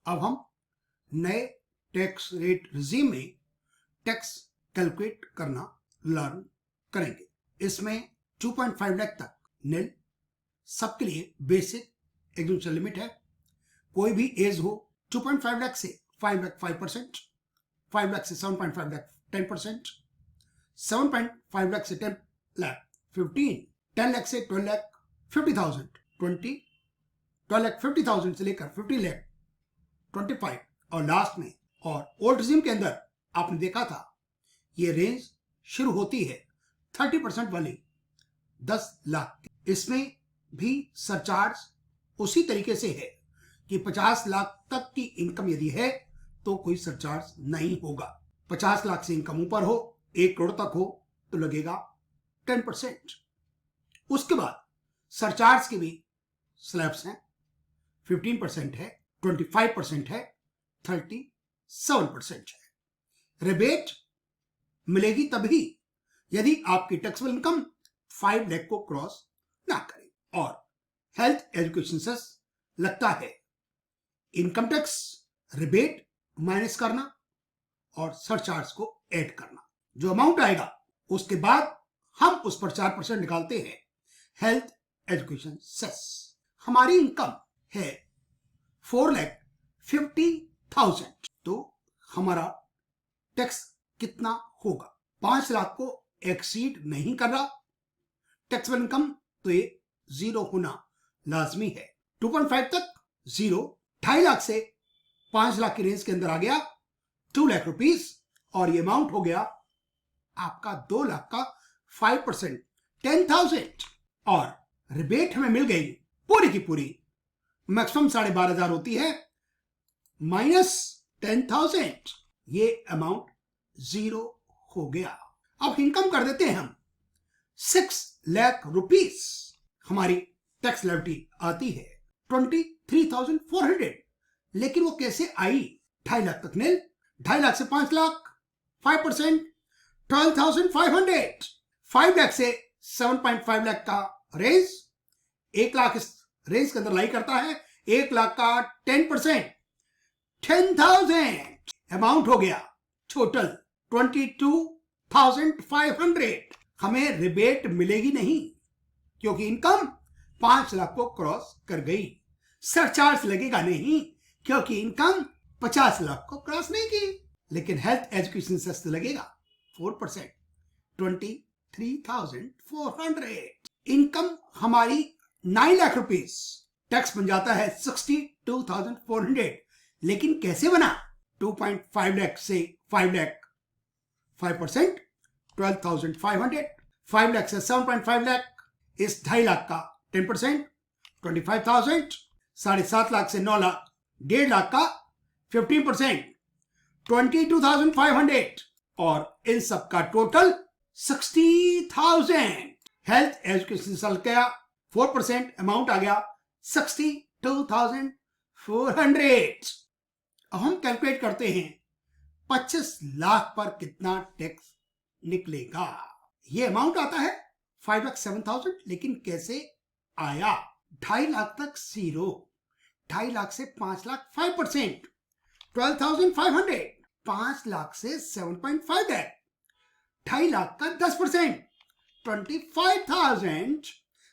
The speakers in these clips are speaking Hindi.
अब हम नए टैक्स रेट रिजीम में टैक्स कैलकुलेट करना लर्न करेंगे। इसमें 2.5 लाख तक नील, सबके लिए बेसिक एग्जम्पशन लिमिट है। कोई भी एज हो 2.5 लाख से 5 लाख 5%, 5 लाख से 7.5 लाख 10%, 7.5 लाख से 10 लाख 15, 10 लाख से 12 लाख 50,000 20, 12 लाख 50,000 से लेकर 50 लाख 25 और लास्ट में। और ओल्ड रिजीम के अंदर आपने देखा था ये रेंज शुरू होती है 30% वाली 10 लाख। इसमें भी सरचार्ज उसी तरीके से है कि 50 लाख तक की इनकम यदि है तो कोई सरचार्ज नहीं होगा। 50 लाख से इनकम ऊपर हो, 1 करोड़ तक हो तो लगेगा 10%। उसके बाद सरचार्ज के भी स्लैब्स हैं। 15% है, 25% है, 37% है। रिबेट मिलेगी तभी यदि आपकी टैक्सेबल इनकम 5 लाख को क्रॉस ना करे। और हेल्थ एजुकेशन सेस लगता है इनकम टैक्स रिबेट माइनस करना और सरचार्ज को ऐड करना। जो अमाउंट आएगा उसके बाद हम उस पर 4% निकालते हैं हेल्थ एजुकेशन सेस। हमारी इनकम है 4,50,000 तो हमारा टैक्स कितना होगा? 5 लाख को एक्सीड नहीं कर रहा टैक्सेबल इनकम तो ये 0 होना लाजमी है। 2.5 तक 0, 2.5 लाख से 5 लाख की रेंज के अंदर आ गया 2 लाख रुपीस और ये अमाउंट हो गया आपका 2 लाख का 5% 10,000। और रिबेट हमें मिल गई पूरी की पूरी, मैक्सिमम 12,500 होती है माइनस 10,000, ये अमाउंट 0 हो गया। अब इनकम कर देते हैं हम 6 लाख रुपीस। हमारी टैक्स लायबिलिटी आती है 23,400। लेकिन वो कैसे आई? 2.5 लाख तक नील, 2.5 लाख से 5 लाख 5% 12,500, 5 लाख से 7.5 लाख का रेंज, 1 लाख इस रेंज के अंदर लाई करता है, 1 लाख का 10% 10,000 अमाउंट हो गया टोटल 22,500। हमें रिबेट मिलेगी नहीं क्योंकि इनकम 5 लाख को क्रॉस कर गई। सरचार्ज लगेगा नहीं क्योंकि इनकम 50 लाख को क्रॉस नहीं की। लेकिन हेल्थ एजुकेशन सेस तो लगेगा 4% 23,400। इनकम हमारी 9 लाख रुपीस, टैक्स बन जाता है 62,400। लेकिन कैसे बना? 2.5 लाख से 5 लाख 5% 12,500, 5 लाख से 7.5 लाख इस 2.5 लाख का 10% 25,000, 7.5 लाख से 9 लाख 1.5 लाख का 15% 22,500 और इन सब का टोटल 60,000। हेल्थ एजुकेशन से गया 4% अमाउंट आ गया 62,400। अब हम कैलकुलेट करते हैं 25 लाख पर कितना टैक्स निकलेगा। ये अमाउंट आता है 5,07,000। लेकिन कैसे आया? 2.5 लाख तक 0, 2.5 लाख से 5 लाख 5% 12,500, 5 लाख से 7.5 लाख, 2.5 लाख का 10% 25,000,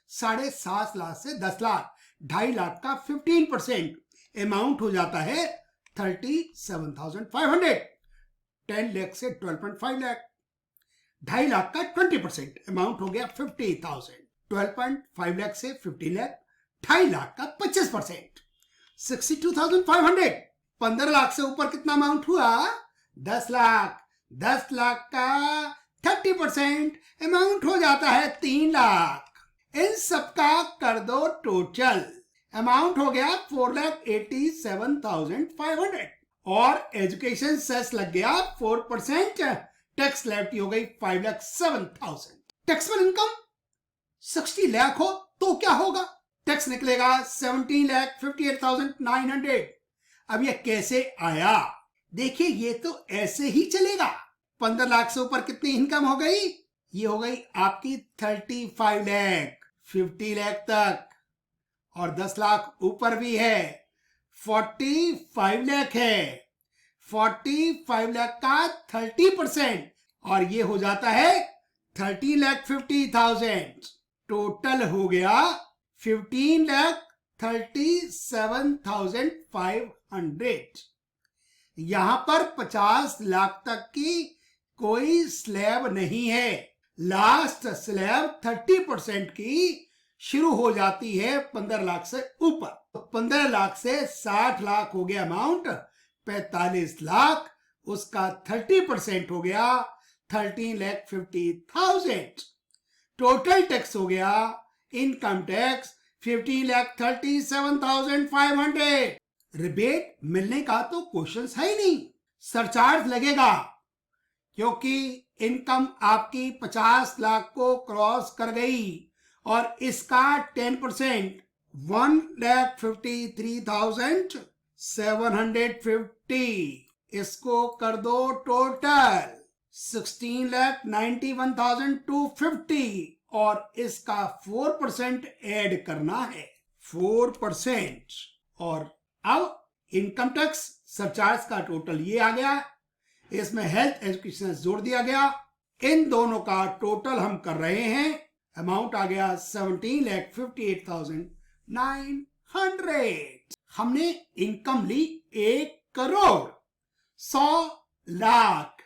7.5 लाख से 10 लाख, 2.5 लाख का 15% अमाउंट हो जाता है 37,500। 10 लाख से 12.5 लाख, 2.5 लाख का 20% अमाउंट हो गया 50,000। 12.5 लाख से 50 लाख, 2.5 लाख का 25% 62,500। 15 लाख से ऊपर कितना अमाउंट हुआ? 10 लाख, 10 लाख का 30% अमाउंट हो जाता है 3 लाख। इन सबका कर दो टोटल, अमाउंट हो गया 4,87,500 और एजुकेशन सेस लग गया 4%, टैक्स लायबिलिटी हो गई 5,07,000। टैक्सेबल इनकम 60 लाख हो तो क्या होगा? टैक्स निकलेगा 17,58,900। अब ये कैसे आया? देखिए ये तो ऐसे ही चलेगा। 15 लाख से ऊपर कितनी इनकम हो गई? ये हो गई आपकी 35 लाख 50 लाख तक, और 10 लाख ऊपर भी है 45 लाख है। 45 लाख का 30% और ये हो जाता है 30,50,000। टोटल हो गया 15,37,500। यहां पर 50 लाख तक की कोई स्लैब नहीं है। लास्ट स्लैब 30% की शुरू हो जाती है 15 लाख से ऊपर। 15 लाख से 60 लाख हो गया अमाउंट, 45 लाख, उसका 30% हो गया 13,50,000। टोटल टैक्स हो गया इनकम टैक्स 15,37,500। रिबेट मिलने का तो क्वेश्चन है ही नहीं, सरचार्ज लगेगा क्योंकि इनकम आपकी 50 लाख को क्रॉस कर गई और इसका 10% 1,53,750। इसको कर दो टोटल 16,91,250 और इसका 4% ऐड करना है, 4%। और अब इनकम टैक्स सरचार्ज का टोटल ये आ गया, इसमें हेल्थ एजुकेशन जोड़ दिया गया। इन दोनों का टोटल हम कर रहे हैं, अमाउंट आ गया 17,58,900। हमने इनकम ली 1 करोड़, 100 लाख,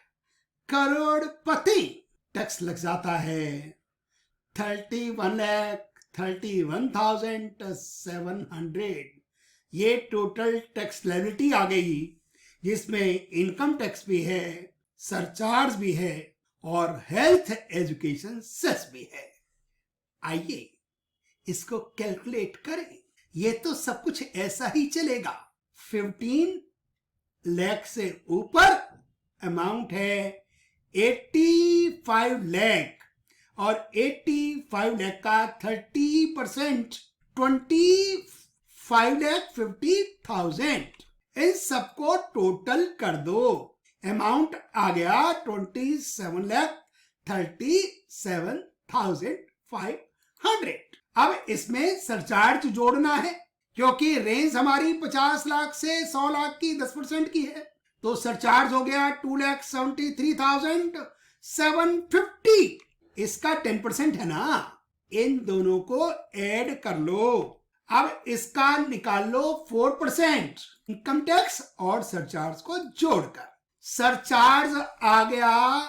करोड़पति। टैक्स लग जाता है 31,31,700। ये टोटल टैक्स लायबिलिटी आ गई जिसमें इनकम टैक्स भी है, सरचार्ज भी है और हेल्थ एजुकेशन सेस भी है। आइए इसको कैलकुलेट करें। ये तो सब कुछ ऐसा ही चलेगा। 15 लाख से ऊपर अमाउंट है 85 लाख और 85 लाख का 30% 25,50,000। इन सबको टोटल कर दो, अमाउंट आ गया 27,37,500। अब इसमें सरचार्ज जोड़ना है क्योंकि रेंज हमारी 50 लाख से 100 लाख की 10% की है, तो सरचार्ज हो गया 2,73,750। इसका 10% है ना, इन दोनों को ऐड कर लो। अब इसका निकाल लो 4% इनकम टैक्स और सरचार्ज को जोड़कर। सरचार्ज आ गया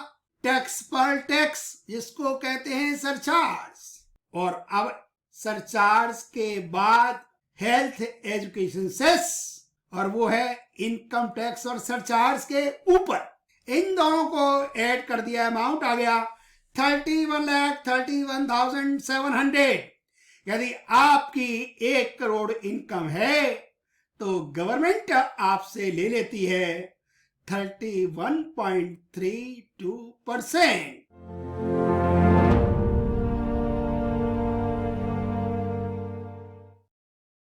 टैक्स पर टैक्स, जिसको कहते हैं सरचार्ज। और अब सरचार्ज के बाद हेल्थ एजुकेशन सेस, और वो है इनकम टैक्स और सरचार्ज के ऊपर। इन दोनों को ऐड कर दिया, अमाउंट आ गया 31,31,700। यदि आपकी 1 करोड़ इनकम है तो गवर्नमेंट आपसे ले लेती है 31.32%।